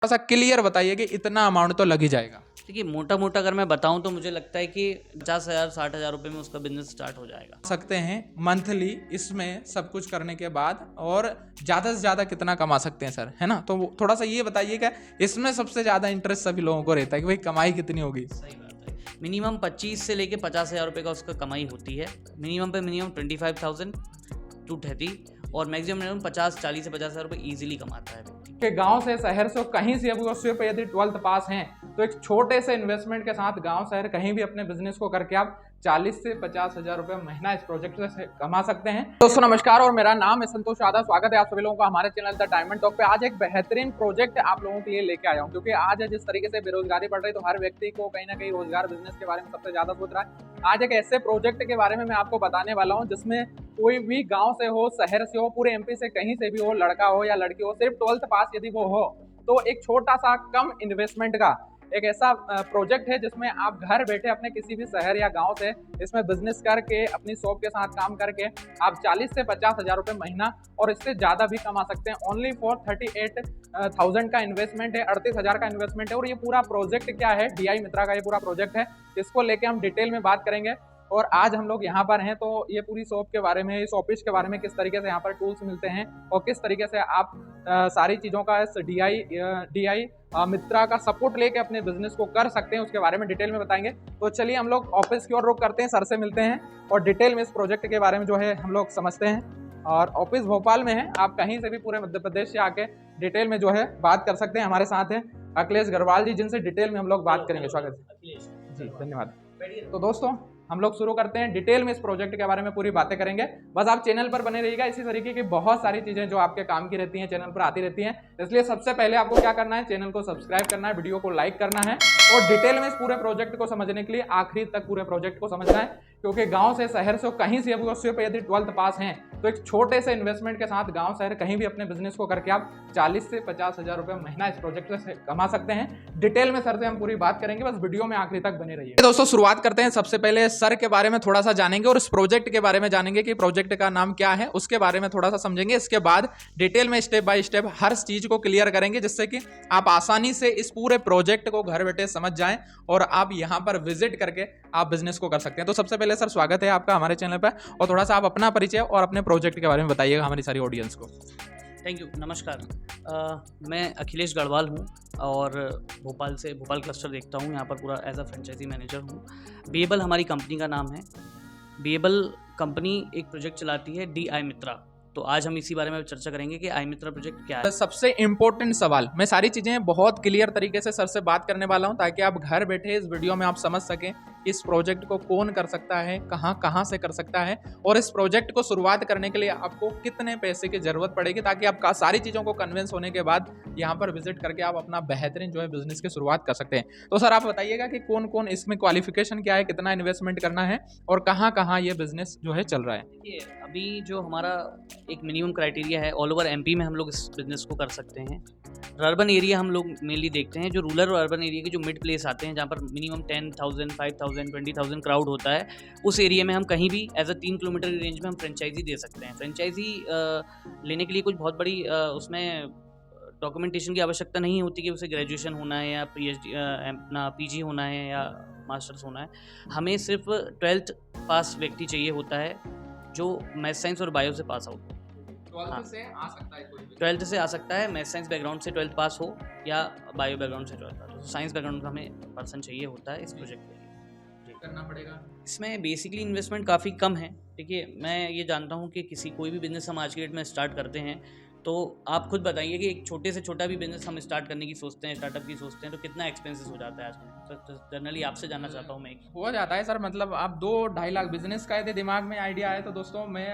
थोड़ा सा क्लियर बताइए कि इतना अमाउंट तो लग ही जाएगा। देखिए मोटा मोटा अगर मैं बताऊं तो मुझे लगता है कि 50,000 60,000 रुपये में उसका बिजनेस स्टार्ट हो जाएगा। सकते हैं मंथली इसमें सब कुछ करने के बाद, और ज़्यादा से ज़्यादा कितना कमा सकते हैं सर, है ना? तो थोड़ा सा ये बताइए कि इसमें सबसे ज़्यादा इंटरेस्ट सभी लोगों को रहता है कि भाई कमाई कितनी होगी। सही बात है। मिनिमम 25 से लेके 50,000 रुपये का उसका कमाई होती है। मिनिमम पे मिनिमम 25,000 टू 30 और मैक्सिमम 40 से 50,000 रुपये ईजिली कमाता है व्यक्ति। कि गांव से शहर से कहीं से भी सिर्फ यदि 12th पास हैं तो एक छोटे से इन्वेस्टमेंट के साथ गांव शहर कहीं भी अपने बिजनेस को करके आप 40 से 50,000 रुपए महीना इस प्रोजेक्ट से कमा सकते हैं। दोस्तों नमस्कार, और मेरा नाम है संतोष यादव। स्वागत है आप सभी लोगों का हमारे चैनल द डायमंड टॉक पे। आज एक बेहतरीन प्रोजेक्ट आप लोगों के लिए लेके आया हूं, क्योंकि आज जिस तरीके से बेरोजगारी बढ़ रही है तो हर व्यक्ति को कहीं ना कहीं रोजगार बिजनेस के बारे में सबसे ज्यादा सोच रहा है। आज एक ऐसे प्रोजेक्ट के बारे में मैं आपको बताने वाला हूँ जिसमें कोई भी गाँव से हो, शहर से हो, पूरे एमपी से कहीं से भी हो, लड़का हो या लड़की हो, सिर्फ 12th पास यदि वो हो तो एक छोटा सा कम इन्वेस्टमेंट का एक ऐसा प्रोजेक्ट है जिसमें आप घर बैठे अपने किसी भी शहर या गांव से इसमें बिजनेस करके अपनी शॉप के साथ काम करके आप 40 से 50,000 रुपए महीना और इससे ज्यादा भी कमा सकते हैं। ओनली फॉर 38,000 का इन्वेस्टमेंट है, 38,000 का इन्वेस्टमेंट है। और ये पूरा प्रोजेक्ट क्या है, डीआई मित्रा का ये पूरा प्रोजेक्ट है, इसको लेके हम डिटेल में बात करेंगे। और आज हम लोग यहाँ पर हैं तो ये पूरी शॉप के बारे में, इस ऑफिस के बारे में, किस तरीके से यहाँ पर टूल्स मिलते हैं और किस तरीके से आप सारी चीज़ों का इस डीआई मित्रा का सपोर्ट लेके अपने बिजनेस को कर सकते हैं, उसके बारे में डिटेल में बताएंगे। तो चलिए हम लोग ऑफिस की ओर रुख करते हैं, सर से मिलते हैं और डिटेल में इस प्रोजेक्ट के बारे में जो है हम लोग समझते हैं। और ऑफिस भोपाल में है, आप कहीं से भी पूरे मध्य प्रदेश से आके डिटेल में जो है बात कर सकते हैं। हमारे साथ हैं अखिलेश गढ़वाल जी, जिनसे डिटेल में हम लोग बात करेंगे। स्वागत है जी, धन्यवाद। तो दोस्तों हम लोग शुरू करते हैं, डिटेल में इस प्रोजेक्ट के बारे में पूरी बातें करेंगे। बस आप चैनल पर बने रहिएगा, इसी तरीके की बहुत सारी चीजें जो आपके काम की रहती हैं चैनल पर आती रहती हैं। इसलिए सबसे पहले आपको क्या करना है, चैनल को सब्सक्राइब करना है, वीडियो को लाइक करना है और डिटेल में इस पूरे प्रोजेक्ट को समझने के लिए आखिरी तक पूरे प्रोजेक्ट को समझना है। क्योंकि गांव से शहर से कहीं से भी सिर्फ यदि 12th पास हैं तो एक छोटे से इन्वेस्टमेंट के साथ गांव शहर कहीं भी अपने बिजनेस को करके आप 40 से 50,000 रुपए महीना इस प्रोजेक्ट से कमा सकते हैं। डिटेल में सर से हम पूरी बात करेंगे, बस वीडियो में आखिरी तक बने रहिए। दोस्तों शुरुआत करते हैं, सबसे पहले सर के बारे में थोड़ा सा जानेंगे और इस प्रोजेक्ट के बारे में जानेंगे कि प्रोजेक्ट का नाम क्या है, उसके बारे में थोड़ा सा समझेंगे। इसके बाद डिटेल में स्टेप बाय स्टेप हर चीज को क्लियर करेंगे, जिससे कि आप आसानी से इस पूरे प्रोजेक्ट को घर बैठे समझ जाएं और आप यहां पर विजिट करके आप बिजनेस को कर सकते हैं। तो सबसे पहले सर स्वागत है आपका हमारे चैनल पर, और थोड़ा सा आप अपना परिचय और अपने प्रोजेक्ट के बारे में बताइएगा हमारी सारी ऑडियंस को। थैंक यू, नमस्कार। मैं अखिलेश गढ़वाल हूँ और भोपाल क्लस्टर देखता हूँ, यहाँ पर पूरा एज अ फ्रेंचाइजी मैनेजर हूँ। बीएबल हमारी कंपनी का नाम है। बीएबल कंपनी एक प्रोजेक्ट चलाती है डीआई मित्रा, तो आज हम इसी बारे में चर्चा करेंगे कि आई मित्रा प्रोजेक्ट क्या है। सबसे इंपॉर्टेंट सवाल, मैं सारी चीजें बहुत क्लियर तरीके से सर से बात करने वाला हूं ताकि आप घर बैठे इस वीडियो में आप समझ सकें इस प्रोजेक्ट को कौन कर सकता है, कहां से कर सकता है और इस प्रोजेक्ट को शुरुआत करने के लिए आपको कितने पैसे की जरूरत पड़ेगी, ताकि आप सारी चीजों को कन्विंस होने के बाद यहाँ पर विजिट करके आप अपना बेहतरीन जो है बिजनेस की शुरुआत कर सकते हैं। तो सर आप बताइएगा कि कौन कौन इसमें क्वालिफिकेशन क्या है, कितना इन्वेस्टमेंट करना है और कहाँ ये बिजनेस जो है चल रहा है। देखिए अभी जो हमारा एक मिनिमम क्राइटेरिया है, ऑल ओवर एमपी में हम लोग इस बिजनेस को कर सकते हैं। अर्बन एरिया हम लोग मेनली देखते हैं, जो रूरल और अर्बन एरिया के जो मिड प्लेस आते हैं जहाँ पर मिनिमम 10,000 5,000 20,000 क्राउड होता है, उस एरिया में हम कहीं भी एज अ 3 किलोमीटर की रेंज में हम फ्रेंचाइजी दे सकते हैं। फ्रेंचाइजी लेने के लिए कुछ बहुत बड़ी उसमें डॉक्यूमेंटेशन की आवश्यकता नहीं होती कि उसे ग्रेजुएशन होना है या पीएचडी अपना पीजी होना है या मास्टर्स होना है। हमें सिर्फ 12th पास व्यक्ति चाहिए होता है जो मैथ साइंस और बायो से पास आउट। 12th से आ सकता है कोई भी? 12th से आ सकता है, मैथ साइंस बैकग्राउंड से 12th पास हो या बायो बैकग्राउंड से 12th पास हो। साइंस बैकग्राउंड का हमें पर्सन चाहिए होता है इस प्रोजेक्ट के लिए। करना पड़ेगा इसमें बेसिकली इन्वेस्टमेंट काफ़ी कम है। देखिए मैं ये जानता हूँ कि कोई भी बिज़नेस हम आज की डेट में स्टार्ट करते हैं तो आप खुद बताइए कि एक छोटे से छोटा भी बिजनेस हम स्टार्ट करने की सोचते हैं, स्टार्टअप की सोचते हैं, तो कितना एक्सपेंसेस हो जाता है आज में। तो जनरली आपसे जानना चाहता हूँ मैं। हो जाता है सर, मतलब आप 2-2.5 लाख बिजनेस का यदि दिमाग में आइडिया है तो दोस्तों मैं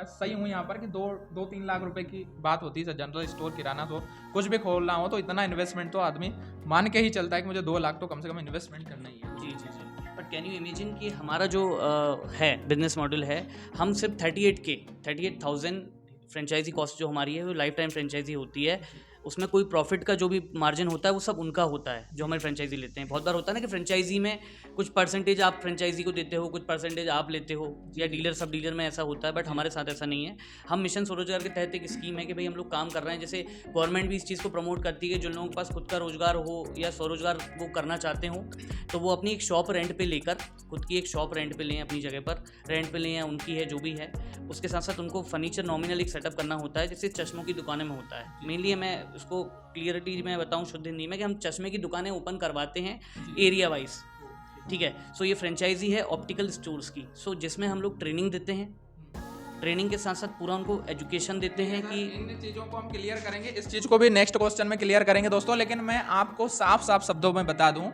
सही हूँ यहाँ पर कि 2-3 लाख रुपए की बात होती है। जनरल स्टोर किराना तो कुछ भी खोलना हो तो इतना इन्वेस्टमेंट तो आदमी मान के ही चलता है कि मुझे 2 लाख तो कम से कम इन्वेस्टमेंट करना ही है। जी। बट कैन यू इमेजिन कि हमारा जो है बिजनेस मॉडल है, हम सिर्फ 38,000 फ्रेंचाइजी कॉस्ट जो हमारी है वो लाइफ टाइम फ्रेंचाइजी होती है, उसमें कोई प्रॉफिट का जो भी मार्जिन होता है वो सब उनका होता है जो हमारे फ्रेंचाइजी लेते हैं। बहुत बार होता है ना कि फ्रेंचाइजी में कुछ परसेंटेज आप फ्रेंचाइजी को देते हो, कुछ परसेंटेज आप लेते हो, या डीलर सब डीलर में ऐसा होता है, बट हमारे साथ ऐसा नहीं है। हम मिशन स्वरोजगार के तहत एक स्कीम है कि भाई हम लोग काम कर रहे हैं, जैसे गवर्नमेंट भी इस चीज़ को प्रमोट करती है कि जिन लोगों के पास खुद का रोजगार हो या स्वरोजगार वो करना चाहते हो तो वो अपनी एक शॉप रेंट पे लेकर, खुद की एक शॉप रेंट पे लें, अपनी जगह पर रेंट पे लें या उनकी है जो भी है, उसके साथ साथ उनको फर्नीचर नॉमिनल एक सेटअप करना होता है जैसे चश्मों की दुकानों में होता है। मेनली मैं उसको क्लियरिटी में बताऊं शुद्ध हिंदी में कि हम चश्मे की दुकानें ओपन करवाते हैं एरिया वाइज, ठीक है। सो ये फ्रेंचाइजी है ऑप्टिकल स्टोर्स की, सो जिसमें हम लोग ट्रेनिंग देते हैं, ट्रेनिंग के साथ साथ पूरा उनको एजुकेशन देते हैं कि इन चीज़ों को हम क्लियर करेंगे, इस चीज़ को भी नेक्स्ट क्वेश्चन में क्लियर करेंगे दोस्तों। लेकिन मैं आपको साफ साफ शब्दों में बता दूं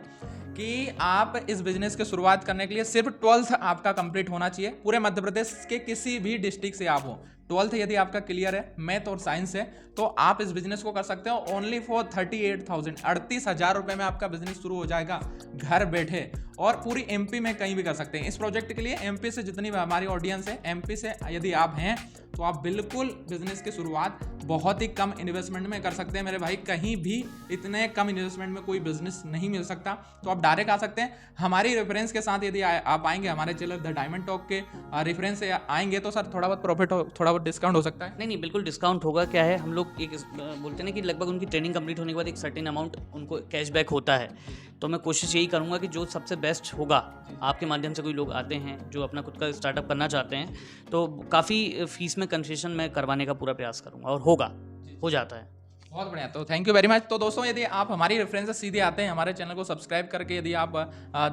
कि आप इस बिजनेस की शुरुआत करने के लिए सिर्फ 12th आपका कंप्लीट होना चाहिए। पूरे मध्य प्रदेश के किसी भी डिस्ट्रिक्ट से आप हो, 12th यदि आपका क्लियर है, मैथ और साइंस है, तो आप इस बिजनेस को कर सकते हो। ओनली फॉर 38,000 38,000 रुपये में आपका बिजनेस शुरू हो जाएगा घर बैठे, और पूरी एमपी में कहीं भी कर सकते हैं। इस प्रोजेक्ट के लिए एमपी से जितनी भी हमारी ऑडियंस है, एमपी से यदि आप हैं तो आप बिल्कुल बिजनेस की शुरुआत बहुत ही कम इन्वेस्टमेंट में कर सकते हैं मेरे भाई। कहीं भी इतने कम इन्वेस्टमेंट में कोई बिजनेस नहीं मिल सकता, तो आप डायरेक्ट आ सकते हैं हमारी रेफरेंस के साथ। यदि आप आएंगे हमारे चैनल द डायमंड टॉक के रेफरेंस से आएंगे तो सर थोड़ा बहुत प्रॉफिट थोड़ा बहुत डिस्काउंट हो सकता है। नहीं बिल्कुल डिस्काउंट होगा। क्या है, हम लोग एक बोलते हैं ना कि लगभग उनकी ट्रेनिंग कंप्लीट होने के बाद एक सर्टेन अमाउंट उनको कैशबैक होता है, तो मैं कोशिश यही करूँगा कि जो सबसे बेस्ट होगा, आपके माध्यम से कोई लोग आते हैं जो अपना खुद का स्टार्टअप करना चाहते हैं, तो काफ़ी फीस में कंसेशन मैं करवाने का पूरा प्रयास करूँगा, और होगा, हो जाता है। बहुत बढ़िया, तो थैंक यू वेरी मच। तो दोस्तों यदि आप हमारी रेफरेंस से सीधे आते हैं, हमारे चैनल को सब्सक्राइब करके यदि आप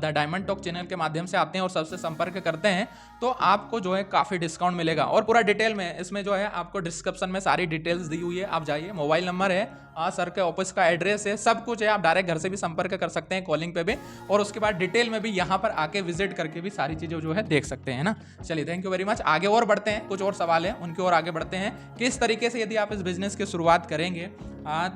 द डायमंड टॉक चैनल के माध्यम से आते हैं और सबसे संपर्क करते हैं, तो आपको जो है काफ़ी डिस्काउंट मिलेगा। और पूरा डिटेल में इसमें जो है आपको डिस्क्रिप्शन में सारी डिटेल्स दी हुई है, आप जाइए, मोबाइल नंबर है, सर के ऑफिस का एड्रेस है, सब कुछ है। आप डायरेक्ट घर से भी संपर्क कर सकते हैं, कॉलिंग पे भी, और उसके बाद डिटेल में भी यहाँ पर आके विजिट करके भी सारी चीज़ें जो है देख सकते हैं ना। चलिए थैंक यू वेरी मच। आगे और बढ़ते हैं, कुछ और सवाल है उनकी ओर आगे बढ़ते हैं। किस तरीके से यदि आप इस बिजनेस की शुरुआत करेंगे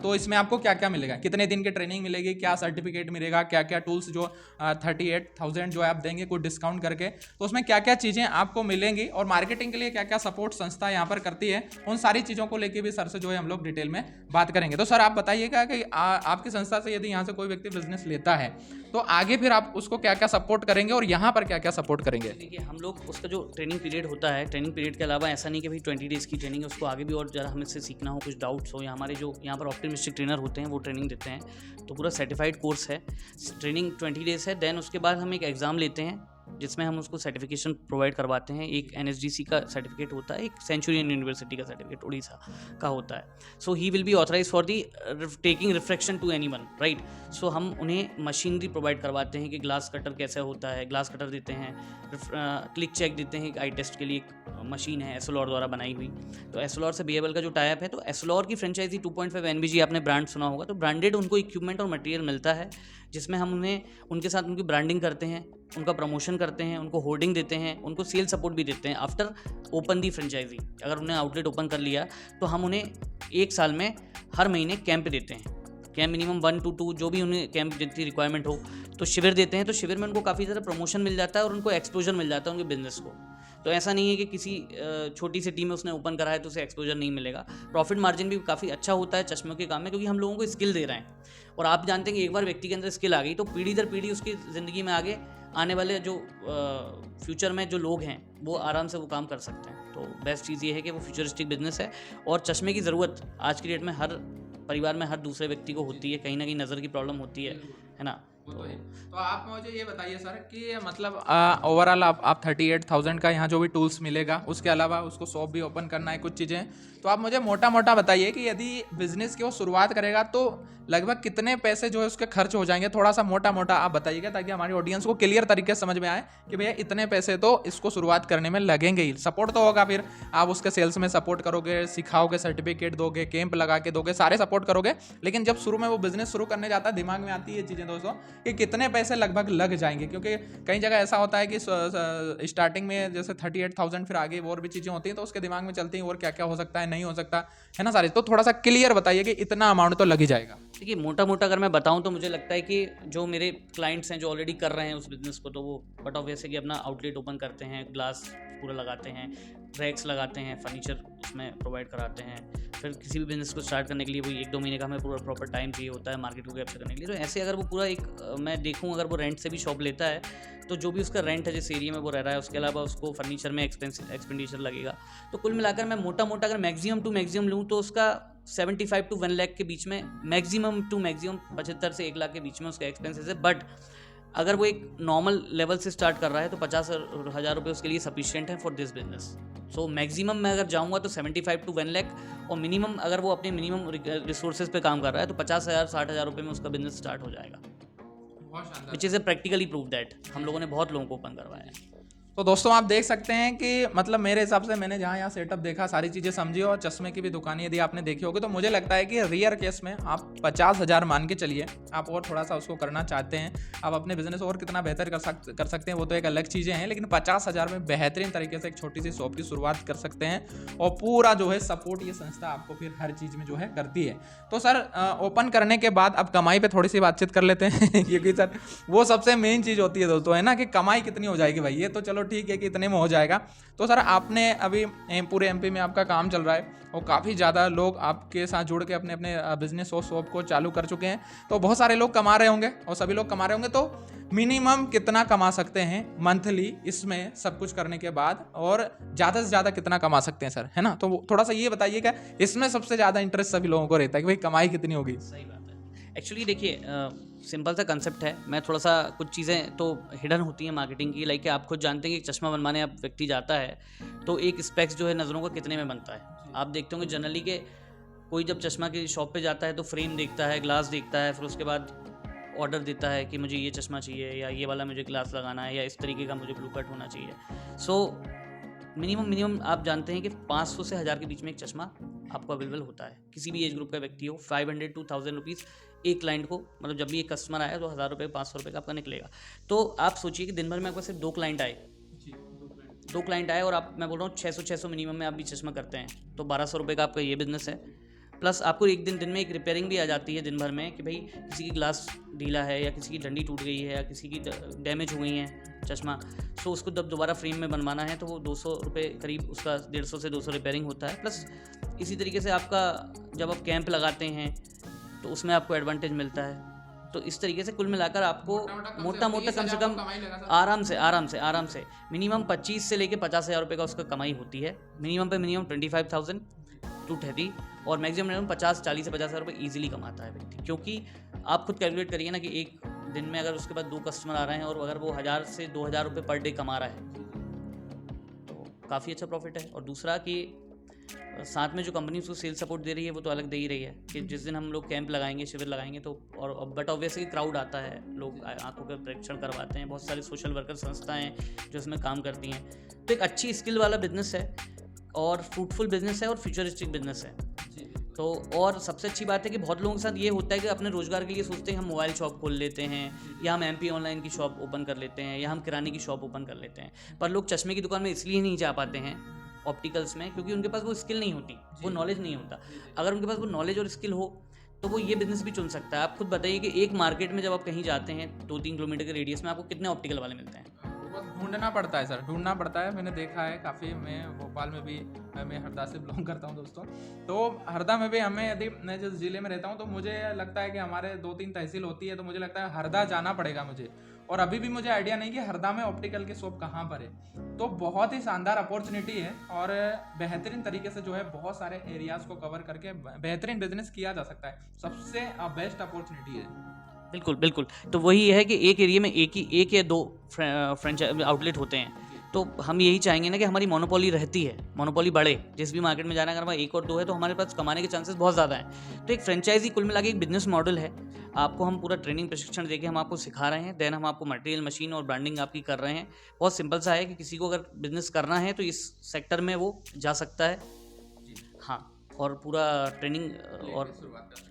तो इसमें आपको क्या क्या मिलेगा, कितने दिन की ट्रेनिंग मिलेगी, क्या सर्टिफिकेट मिलेगा, क्या क्या टूल्स जो 38,000 जो आप देंगे कुछ डिस्काउंट करके, तो उसमें क्या क्या चीज़ें आपको मिलेंगी, और मार्केटिंग के लिए क्या क्या सपोर्ट संस्था यहाँ पर करती है, उन सारी चीज़ों को लेके भी सर से जो है हम लोग डिटेल में बात करेंगे। तो सर आप बताइएगा कि आपकी संस्था से यदि यहाँ से कोई व्यक्ति बिजनेस लेता है तो आगे फिर आप उसको क्या क्या सपोर्ट करेंगे और यहाँ पर क्या क्या सपोर्ट करेंगे? देखिए, हम लोग उसका जो ट्रेनिंग पीरियड होता है, ट्रेनिंग पीरियड के अलावा ऐसा नहीं कि भाई 20 डेज़ की ट्रेनिंग है, उसको आगे भी और ज़रा हमें से सीखना हो, कुछ डाउट्स हो, या हमारे जो यहाँ पर ऑप्टिमिस्टिक ट्रेनर होते हैं वो ट्रेनिंग देते हैं, तो पूरा सर्टिफाइड कोर्स है। ट्रेनिंग 20 डेज़ है, देन उसके बाद हम एक एग्ज़ाम लेते हैं जिसमें हम उसको सर्टिफिकेशन प्रोवाइड करवाते हैं। एक NSDC का सर्टिफिकेट होता है, एक सेंचुरियन यूनिवर्सिटी का सर्टिफिकेट उड़ीसा का होता है। So he will be authorise for the taking refraction to anyone, right. So हम उन्हें मशीनरी प्रोवाइड करवाते हैं कि ग्लास कटर कैसे होता है, ग्लास कटर देते हैं, क्लिक चेक देते हैं, आई टेस्ट के लिए एक मशीन है एसोलॉर द्वारा बनाई हुई। तो एसोलॉर से BABL का जो टाइप है, तो एसोलॉर की फ्रेंचाइजी 2.5 NBG आपने ब्रांड सुना होगा, तो ब्रांडेड उनको इक्विपमेंट और मटेरियल मिलता है, जिसमें हम उन्हें उनके साथ उनकी ब्रांडिंग करते हैं, उनका प्रमोशन करते हैं, उनको होर्डिंग देते हैं, उनको सेल सपोर्ट भी देते हैं आफ्टर ओपन दी फ्रेंचाइजी। अगर उन्हें आउटलेट ओपन कर लिया तो हम उन्हें 1 साल में हर महीने कैंप देते हैं, कैंप मिनिमम 1 to 2 जो भी उन्हें कैंप जितनी रिक्वायरमेंट हो, तो शिविर देते हैं। तो शिविर में उनको काफ़ी ज़्यादा प्रमोशन मिल जाता है और उनको एक्सपोजर मिल जाता है उनके बिजनेस को। तो ऐसा नहीं है कि किसी छोटी सी टीम में उसने ओपन करा है तो उसे एक्सपोजर नहीं मिलेगा। प्रॉफिट मार्जिन भी काफ़ी अच्छा होता है चश्मों के काम में, क्योंकि हम लोगों को स्किल दे रहे हैं, और आप जानते हैं कि एक बार व्यक्ति के अंदर स्किल आ गई तो पीढ़ी दर पीढ़ी उसकी ज़िंदगी में आगे आने वाले जो फ्यूचर में जो लोग हैं वो आराम से वो काम कर सकते हैं। तो बेस्ट चीज़ ये है कि वो फ्यूचरिस्टिक बिजनेस है, और चश्मे की ज़रूरत आज की डेट में हर परिवार में हर दूसरे व्यक्ति को होती है, कहीं ना कहीं नज़र की प्रॉब्लम होती है ना। तो आप मुझे ये बताइए सर कि मतलब ओवरऑल आप 38,000 का यहाँ जो भी टूल्स मिलेगा, उसके अलावा उसको शॉप भी ओपन करना है, कुछ चीज़ें, तो आप मुझे मोटा मोटा बताइए कि यदि बिजनेस की वो शुरुआत करेगा तो लगभग कितने पैसे जो है उसके खर्च हो जाएंगे, थोड़ा सा मोटा मोटा आप बताइएगा, ताकि हमारी ऑडियंस को क्लियर तरीके से समझ में आए कि भैया इतने पैसे तो इसको शुरुआत करने में लगेंगे ही। सपोर्ट तो होगा, फिर आप उसके सेल्स में सपोर्ट करोगे, सिखाओगे, सर्टिफिकेट दोगे, कैंप लगा के दोगे, सारे सपोर्ट करोगे, लेकिन जब शुरू में वो बिजनेस शुरू करने जाता है दिमाग में आती है ये चीज़ें दोस्तों कि कितने पैसे लगभग लग जाएंगे, क्योंकि कई जगह ऐसा होता है कि स्टार्टिंग में जैसे 38,000 फिर आगे और भी चीज़ें होती हैं तो उसके दिमाग में चलती हैं और क्या क्या हो सकता है, नहीं हो सकता है ना सारी। तो थोड़ा सा क्लियर बताइए कि इतना अमाउंट तो लग ही जाएगा। देखिए, मोटा मोटा अगर मैं बताऊं तो मुझे लगता है कि जो मेरे क्लाइंट्स हैं जो ऑलरेडी कर रहे हैं उस बिज़नेस को, तो वो बट ऑब्वियस है कि अपना आउटलेट ओपन करते हैं, ग्लास पूरा लगाते हैं, रैक्स लगाते हैं, फर्नीचर उसमें प्रोवाइड कराते हैं। फिर किसी भी बिज़नेस को स्टार्ट करने के लिए वही 1-2 महीने का हमें पूरा प्रॉपर टाइम चाहिए होता है मार्केट को कैप्चर करने के लिए। तो ऐसे अगर वो पूरा मैं देखूँ अगर वो रेंट से भी शॉप लेता है तो जो भी उसका रेंट है जिस एरिया में वो रह रहा है, उसके अलावा उसको फर्नीचर में एक्सपेंडिचर लगेगा। तो कुल मिलाकर मैं मोटा अगर मैक्सिमम टू मैक्सिमम लूँ तो उसका 75 to 1 लाख के बीच में, मैक्सिमम टू मैक्सिमम 75 से 1 लाख के बीच में उसका एक्सपेंसेस है। बट अगर वो एक नॉर्मल लेवल से स्टार्ट कर रहा है तो 50,000 रुपये उसके लिए सफिशिएंट है for this business. So maximum मैं अगर जाऊँगा तो 75 to 1 लाख, और मिनिमम अगर वो अपने मिनिमम रिसोर्सेज पे काम कर रहा है तो 50,000-60,000 रुपये में उसका बिजनेस स्टार्ट हो जाएगा। Which is a practically prove that हम लोगों ने बहुत लोगों को ओपन करवाया है। तो दोस्तों आप देख सकते हैं कि मतलब मेरे हिसाब से मैंने जहाँ यहाँ सेटअप देखा, सारी चीज़ें समझी, और चश्मे की भी दुकान यदि आपने देखी होगी, तो मुझे लगता है कि रियर केस में आप 50,000 मान के चलिए, आप और थोड़ा सा उसको करना चाहते हैं, आप अपने बिजनेस और कितना बेहतर कर सकते हैं वो तो एक अलग चीज़ें हैं, लेकिन 50,000 में बेहतरीन तरीके से एक छोटी सी शॉप की शुरुआत कर सकते हैं, और पूरा जो है सपोर्ट ये संस्था आपको फिर हर चीज़ में जो है करती है। तो सर ओपन करने के बाद अब कमाई पे थोड़ी सी बातचीत कर लेते हैं क्योंकि सर वो सबसे मेन चीज़ होती है दोस्तों, है ना, कि कमाई कितनी हो जाएगी भाई, ये तो चलो ठीक है कि इतने में हो जाएगा। तो सर आपने अभी पूरे एमपी में आपका काम चल रहा है और काफ़ी ज़्यादा लोग आपके साथ जुड़ के अपने अपने बिजनेस और शॉप को चालू कर चुके हैं, तो बहुत सारे लोग कमा रहे होंगे और सभी लोग कमा रहे होंगे, तो मिनिमम कितना कमा सकते हैं मंथली इसमें सब कुछ करने के बाद, और ज़्यादा से ज़्यादा कितना कमा सकते हैं सर, है ना? तो थोड़ा सा ये बताइएगा, इसमें सबसे ज़्यादा इंटरेस्ट सभी लोगों को रहता है कि भाई कमाई कितनी होगी। सही बात है। एक्चुअली देखिए सिंपल सा कंसेप्ट है। मैं थोड़ा सा कुछ चीज़ें तो हिडन होती हैं मार्केटिंग की, लाइक आप खुद जानते हैं कि चश्मा बनवाने आप व्यक्ति जाता है तो एक स्पेक्स जो है नज़रों का कितने में बनता है। आप देखते होंगे जनरली के कोई जब चश्मा की शॉप पे जाता है तो फ्रेम देखता है, ग्लास देखता है, फिर उसके बाद ऑर्डर देता है कि मुझे ये चश्मा चाहिए या ये वाला मुझे ग्लास लगाना है या इस तरीके का मुझे ब्लू कट होना चाहिए। सो मिनिमम आप जानते हैं कि 500 से 1000 के बीच में एक चश्मा आपको अवेलेबल होता है, किसी भी एज ग्रुप का व्यक्ति हो। 500 to 1000 रुपीज़ एक क्लाइंट को, मतलब जब भी एक कस्टमर आया तो 1000 रुपये 500 रुपये का आपका निकलेगा। तो आप सोचिए कि दिन भर में आपको सिर्फ 2 क्लाइंट आए और आप, मैं बोल रहा हूँ 600 मिनिमम में आप भी चश्मा करते हैं तो 1200 रुपये का आपका ये बिजनेस है। प्लस आपको एक दिन में एक रिपेयरिंग भी आ जाती है दिन भर में कि भाई किसी की ग्लास ढीला है या किसी की डंडी टूट गई है या किसी की डैमेज हो गई है चश्मा, तो उसको जब दोबारा फ्रेम में बनवाना है तो वो 200 रुपये करीब उसका 150 से 200 रिपेयरिंग होता है। प्लस इसी तरीके से आपका जब आप कैंप लगाते हैं तो उसमें आपको एडवांटेज मिलता है। तो इस तरीके से कुल मिलाकर आपको मोटा कम से कम आराम से मिनिमम 25 से लेके 50,000 रुपये का उसका कमाई होती है। मिनिमम पे मिनिमम 25,000 टू 30 और मैक्सिमम 40 से 50,000 रुपये ईजिली कमाता है व्यक्ति। क्योंकि आप खुद कैलकुलेट करिए ना कि एक दिन में अगर उसके बाद 2 कस्टमर आ रहे हैं और अगर वो 1000 से 2000 रुपये पर डे कमा रहा है तो काफ़ी अच्छा प्रॉफिट है। और दूसरा कि साथ में जो कंपनी उसको सेल सपोर्ट दे रही है वो तो अलग दे ही रही है कि जिस दिन हम लोग कैंप लगाएंगे, शिविर लगाएंगे तो, और बट ऑब्वियसली क्राउड आता है, लोग आंखों का परीक्षण करवाते हैं, बहुत सारी सोशल वर्कर संस्थाएं जो इसमें काम करती हैं। तो एक अच्छी स्किल वाला बिजनेस है और फ्रूटफुल बिजनेस है और फ्यूचरिस्टिक बिजनेस है। तो और सबसे अच्छी बात है कि बहुत लोगों के साथ ये होता है कि अपने रोजगार के लिए सोचते हैं हम मोबाइल शॉप खोल लेते हैं या हम MP ऑनलाइन की शॉप ओपन कर लेते हैं या हम किराने की शॉप ओपन कर लेते हैं, पर लोग चश्मे की दुकान में इसलिए नहीं जा पाते हैं ऑप्टिकल्स में क्योंकि उनके पास वो स्किल नहीं होती, वो नॉलेज नहीं होता। अगर उनके पास वो नॉलेज और स्किल हो तो वो ये बिजनेस भी चुन सकता है। आप खुद बताइए कि एक मार्केट में जब आप कहीं जाते हैं 2-3 किलोमीटर के रेडियस में आपको कितने ऑप्टिकल वाले मिलते हैं? ढूंढना पड़ता है सर, ढूंढना पड़ता है। मैंने देखा है काफ़ी, मैं भोपाल में भी, मैं हरदा से बिलोंग करता हूँ दोस्तों, तो हरदा में भी हमें, यदि मैं जिस ज़िले में रहता हूँ तो मुझे लगता है कि हमारे 2-3 तहसील होती है, तो मुझे लगता है हरदा जाना पड़ेगा मुझे, और अभी भी मुझे आइडिया नहीं कि हरदा में ऑप्टिकल की शॉप कहाँ पर है। तो बहुत ही शानदार अपॉर्चुनिटी है और बेहतरीन तरीके से जो है बहुत सारे एरियाज़ को कवर करके बेहतरीन बिजनेस किया जा सकता है। सबसे बेस्ट अपॉर्चुनिटी है। बिल्कुल। तो वही है कि एक एरिया में एक या 2 फ्रेंचाइज आउटलेट होते हैं, तो हम यही चाहेंगे ना कि हमारी मोनोपोली रहती है, मोनोपोली बढ़े। जिस भी मार्केट में जाना अगर हमारा 1 और 2 है तो हमारे पास कमाने के चांसेस बहुत ज़्यादा हैं। तो एक फ्रेंचाइजी कुल मिला के एक बिजनेस मॉडल है। आपको हम पूरा ट्रेनिंग प्रशिक्षण देके हम आपको सिखा रहे हैं, देन हम आपको मटेरियल, मशीन और ब्रांडिंग आपकी कर रहे हैं। बहुत सिंपल सा है कि किसी को अगर बिजनेस करना है तो इस सेक्टर में वो जा सकता है। हाँ, और पूरा ट्रेनिंग और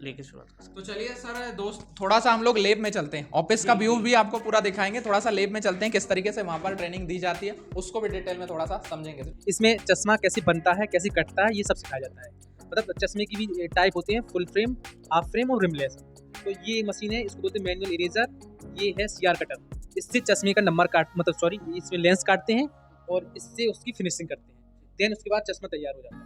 लेके शुरुआत कर सकते। तो चलिए सर दोस्त, थोड़ा सा हम लोग लैब में चलते हैं, ऑफिस का व्यू भी आपको पूरा दिखाएंगे। थोड़ा सा लैब में चलते हैं, किस तरीके से वहाँ पर ट्रेनिंग दी जाती है उसको भी डिटेल में थोड़ा सा समझेंगे। इसमें चश्मा कैसे बनता है, कैसे कटता है, ये सब सिखाया जाता है। मतलब चश्मे की भी टाइप होते हैं, फुल फ्रेम, हाफ फ्रेम और रिमलेस। तो ये मशीन है, इसको बोलते हैं मैनुअल इरेजर। ये है CR कटर, इससे चश्मे का नंबर इसमें लेंस काटते हैं और इससे उसकी फिनिशिंग करते हैं। देन उसके बाद चश्मा तैयार हो जाता है।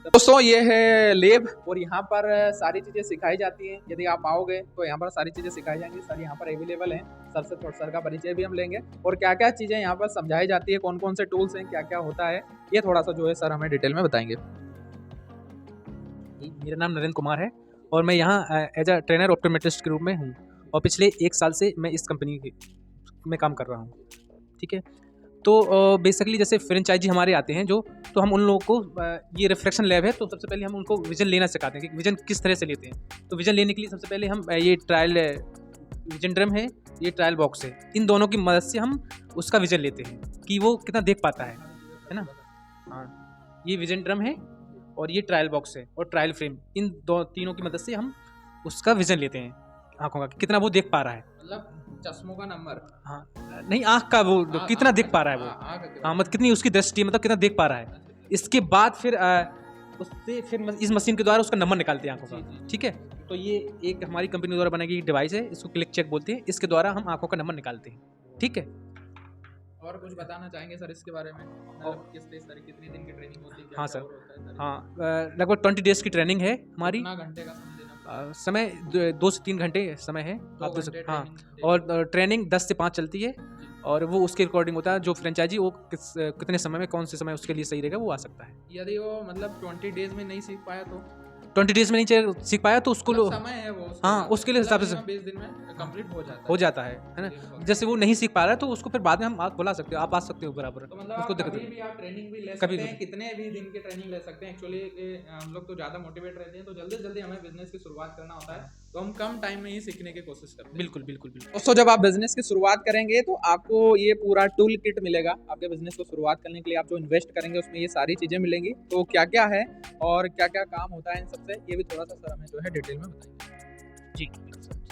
दोस्तों ये है लैब और यहाँ पर सारी चीज़ें सिखाई जाती हैं। यदि आप आओगे तो यहाँ पर सारी चीज़ें सिखाई जाएंगी, सर यहाँ पर अवेलेबल हैं। सर से थोड़ा सर का परिचय भी हम लेंगे और क्या क्या चीज़ें यहाँ पर समझाई जाती है, कौन कौन से टूल्स हैं, क्या क्या होता है, ये थोड़ा सा जो है सर हमें डिटेल में बताएंगे। मेरा नाम नरेंद्र कुमार है और मैं यहाँ एज अ ट्रेनर ऑप्टोमेट्रिस्ट के रूप में हूँ और पिछले 1 साल से मैं इस कंपनी में काम कर रहा हूँ। ठीक है, तो बेसिकली जैसे फ्रेंचाइजी हमारे आते हैं जो, तो हम उन लोगों को ये रिफ्रैक्शन लैब है, तो सबसे पहले हम उनको विजन लेना सिखाते हैं कि विजन किस तरह से लेते हैं। तो विजन लेने के लिए सबसे पहले हम ये ट्रायल विजन ड्रम है, ये ट्रायल बॉक्स है, इन दोनों की मदद से हम उसका विजन लेते हैं कि वो कितना देख पाता है ना। हाँ, ये विजन ड्रम है और ये ट्रायल बॉक्स है और ट्रायल फ्रेम, इन तीनों की मदद से हम उसका विजन लेते हैं आँखों का, कितना वो देख पा रहा है। मतलब चश्मों का नंबर, हाँ नहीं, आँख का वो कितना देख पा रहा है वो, हाँ मतलब कितनी उसकी दृष्टि, मतलब कितना देख पा रहा है। इसके बाद फिर उससे फिर इस मशीन के द्वारा उसका नंबर निकालते हैं आँखों का। ठीक है, तो ये एक हमारी कंपनी द्वारा बनाई गई डिवाइस है, इसको क्लिक चेक बोलते हैं। इसके द्वारा हम आँखों का नंबर निकालते हैं। ठीक है, और कुछ बताना चाहेंगे सर इसके बारे में? मतलब किस तरह कितने दिन की ट्रेनिंग होती है? हाँ सर, हाँ लगभग 20 डेज़ की ट्रेनिंग है हमारी। कितना घंटे का समय देना पड़ता है? समय 2 से 3 घंटे समय है। आप हाँ, ट्रेनिंग और ट्रेनिंग 10 से 5 चलती है और वो उसके अकॉर्डिंग होता है, जो फ्रेंचाइजी वो कितने समय में, कौन से समय उसके लिए सही रहेगा वो आ सकता है। यदि वो मतलब 20 डेज में नहीं सीख पाया तो 20 डेज़ में नहीं सीख पाया तो उसको समय है वो, हाँ उसके लिए हिसाब से 20 दिन में कंप्लीट हो जाता है ना। जैसे वो नहीं सीख पा रहा है तो उसको फिर बाद में हम बुला सकते हो, आप आ सकते हो बराबर। तो मतलब उसको कभी भी आप ट्रेनिंग भी ले सकते हैं, कितने भी दिन की ट्रेनिंग ले सकते हैं। एक्चुअली हम लोग तो ज़्यादा मोटिवेट रहते हैं, तो जल्दी जल्दी हमें बिजनेस की शुरुआत करना होता है, तो हम कम टाइम में ही सीखने की कोशिश करते हैं। बिल्कुल बिल्कुल बिल्कुल। दोस्तों जब आप बिजनेस की शुरुआत करेंगे तो आपको ये पूरा टूल किट मिलेगा। आपके बिजनेस को शुरुआत करने के लिए आप जो इन्वेस्ट करेंगे उसमें ये सारी चीज़ें मिलेंगी। तो क्या क्या है और क्या क्या काम होता है इन सबसे, ये भी थोड़ा सा सर हमें जो है डिटेल में बताइए। जी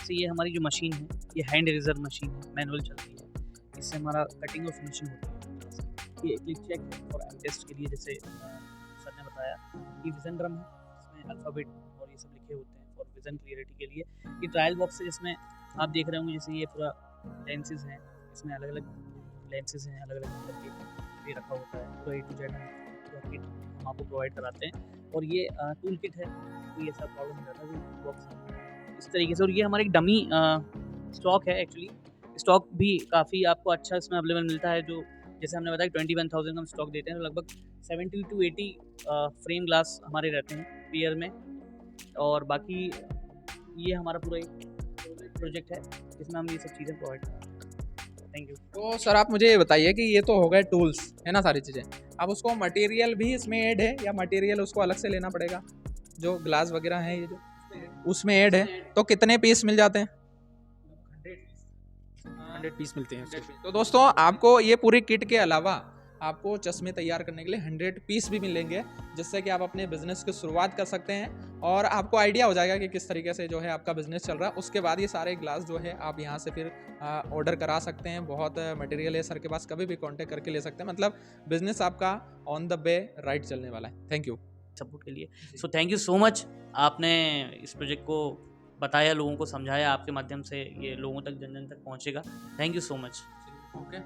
जैसे ये हमारी जो मशीन है, ये हैंड इरेजर मशीन है, मैनुअल चलती है। इससे हमारा कटिंग और फिनिशिंग होती है। ये क्लिक चेक है और आई टेस्ट के लिए, जैसे सर ने बताया, ये विजन ड्रम है, इसमें अल्फ़ाबेट और ये सब लिखे होते हैं और विजन क्लियरिटी के लिए। ये ट्रायल बॉक्स है जिसमें आप देख रहे होंगे, जैसे ये पूरा लेंसेज हैं, इसमें अलग अलग लेंसेज हैं, अलग अलग नंबर के ये रखा होता है। पूरा A to Z पूरा किट हम आपको प्रोवाइड कराते हैं। और ये टूल किट है, तो ये सब प्रॉब्लम नहीं रहता है बॉक्स इस तरीके से। और ये हमारा एक डमी स्टॉक है। एक्चुअली स्टॉक भी काफ़ी आपको अच्छा इसमें अवेलेबल मिलता है। जो जैसे हमने बताया 21,000 का हम स्टॉक देते हैं, तो लगभग 70 to 80 फ्रेम ग्लास हमारे रहते हैं पेयर में। और बाकी ये हमारा पूरा एक प्रोजेक्ट है जिसमें हम ये सब चीज़ें प्रोवाइड करते हैं। Thank you. तो सर आप मुझे ये बताइए कि ये तो हो गए टूल्स है ना, सारी चीज़ें। अब उसको मटेरियल भी इसमें ऐड है या मटेरियल उसको अलग से लेना पड़ेगा? जो ग्लास वगैरह है ये जो उसमें ऐड है, तो कितने पीस मिल जाते हैं? 100 पीस मिलते हैं उसके। तो दोस्तों आपको ये पूरी किट के अलावा आपको चश्मे तैयार करने के लिए 100 पीस भी मिलेंगे, जिससे कि आप अपने बिजनेस की शुरुआत कर सकते हैं और आपको आइडिया हो जाएगा कि किस तरीके से जो है आपका बिजनेस चल रहा है। उसके बाद ये सारे ग्लास जो है आप यहाँ से फिर ऑर्डर करा सकते हैं। बहुत मटेरियल है सर के पास, कभी भी कांटेक्ट करके ले सकते हैं। मतलब बिजनेस आपका ऑन द वे राइट चलने वाला है। थैंक यू सपोर्ट के लिए। So thank you so much, आपने इस प्रोजेक्ट को बताया, लोगों को समझाया, आपके माध्यम से ये लोगों तक, जन जन तक पहुंचेगा। Thank you so much. Okay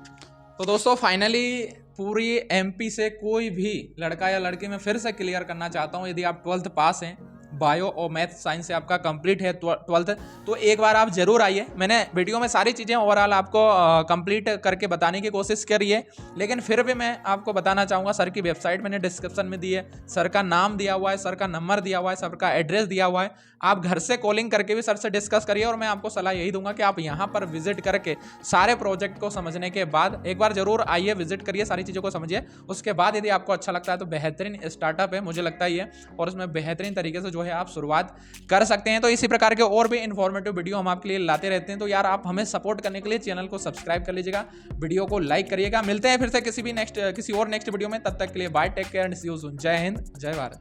तो दोस्तों फाइनली पूरी MP से कोई भी लड़का या लड़की मैं फिर से क्लियर करना चाहता हूँ, यदि आप 12th पास हैं, बायो और मैथ साइंस से आपका कंप्लीट है 12th, तो एक बार आप जरूर आइए। मैंने वीडियो में सारी चीज़ें ओवरऑल आपको कंप्लीट करके बताने की कोशिश करी है, लेकिन फिर भी मैं आपको बताना चाहूँगा, सर की वेबसाइट मैंने डिस्क्रिप्शन में दी है, सर का नाम दिया हुआ है, सर का नंबर दिया हुआ है, सर का एड्रेस दिया हुआ है। आप घर से कॉलिंग करके भी सर से डिस्कस करिए और मैं आपको सलाह यही दूंगा कि आप यहाँ पर विजिट करके सारे प्रोजेक्ट को समझने के बाद एक बार जरूर आइए, विजिट करिए, सारी चीज़ों को समझिए। उसके बाद यदि आपको अच्छा लगता है तो बेहतरीन स्टार्टअप है, मुझे लगता है ये, और उसमें बेहतरीन तरीके से जो है आप शुरुआत कर सकते हैं। तो इसी प्रकार के और भी इन्फॉर्मेटिव वीडियो हम आपके लिए लाते रहते हैं। तो यार आप हमें सपोर्ट करने के लिए चैनल को सब्सक्राइब कर लीजिएगा, वीडियो को लाइक करिएगा। मिलते हैं फिर से किसी और नेक्स्ट वीडियो में, तब तक के लिए bye, take care and see you soon. जय हिंद, जय भारत।